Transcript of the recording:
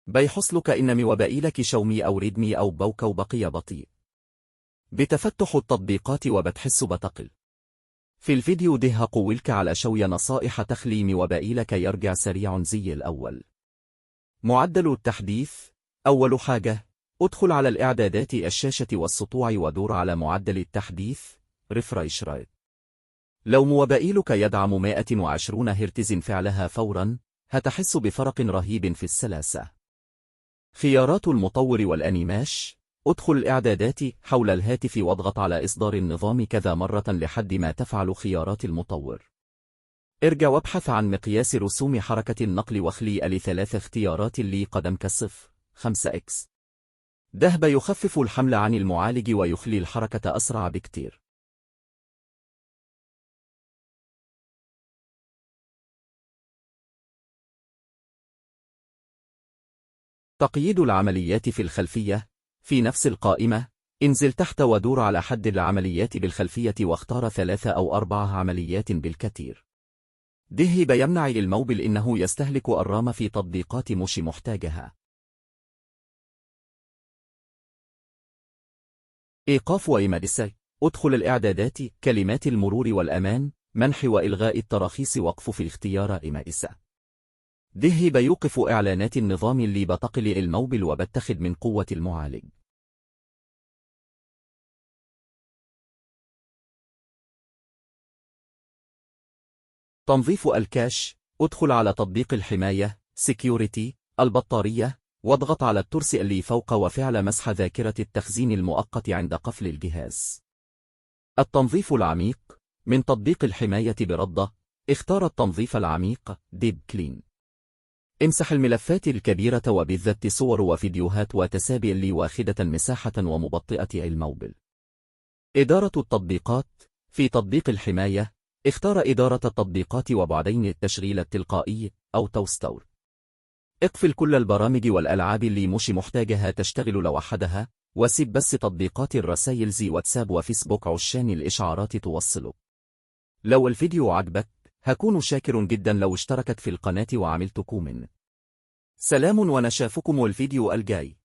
بيحصلك إنمي وبائلك شومي أو ريدمي أو بوك وبقي بطيء. بتفتح التطبيقات وبتحس بتقل. في الفيديو ده هقولك على شوية نصائح تخلي وبائلك يرجع سريع زي الأول. معدل التحديث. أول حاجة، ادخل على الإعدادات الشاشة والسطوع ودور على معدل التحديث ريفريش رايت. لو موبائلك يدعم 120 هرتز فعلها فورا، هتحس بفرق رهيب في السلاسة. خيارات المطور والأنيماش. ادخل الإعدادات حول الهاتف واضغط على إصدار النظام كذا مرة لحد ما تفعل خيارات المطور. ارجع وابحث عن مقياس رسوم حركة النقل واخلي ل3 اختيارات اللي قدمك 0.5x. ده بيخفف الحمل عن المعالج ويخلي الحركة أسرع بكتير. تقييد العمليات في الخلفية. في نفس القائمة، انزل تحت ودور على حد العمليات بالخلفية واختار 3 أو 4 عمليات بالكثير. ده بيمنع الموبل إنه يستهلك الرام في تطبيقات مش محتاجها. إيقاف وإمادس. ادخل الإعدادات كلمات المرور والأمان، منح وإلغاء التراخيص وقف في اختيار إمادس. ده بيوقف إعلانات النظام اللي بتقل الموبل وبتخذ من قوة المعالج. تنظيف الكاش. ادخل على تطبيق الحماية Security البطارية واضغط على الترس اللي فوق وفعل مسح ذاكرة التخزين المؤقت عند قفل الجهاز. التنظيف العميق. من تطبيق الحماية برده، اختار التنظيف العميق Deep Clean. امسح الملفات الكبيرة وبالذات صور وفيديوهات وتسابي اللي واخدة مساحة ومبطئة الموبل. إدارة التطبيقات. في تطبيق الحماية، اختار إدارة التطبيقات وبعدين التشغيل التلقائي أو توستور. اقفل كل البرامج والألعاب اللي مش محتاجها تشتغل لوحدها، وسيب بس تطبيقات الرسائل زي واتساب وفيسبوك عشان الإشعارات توصله. لو الفيديو عجبك، هكون شاكر جدا لو اشتركت في القناة وعملت كومنت. سلام ونشافكم الفيديو الجاي.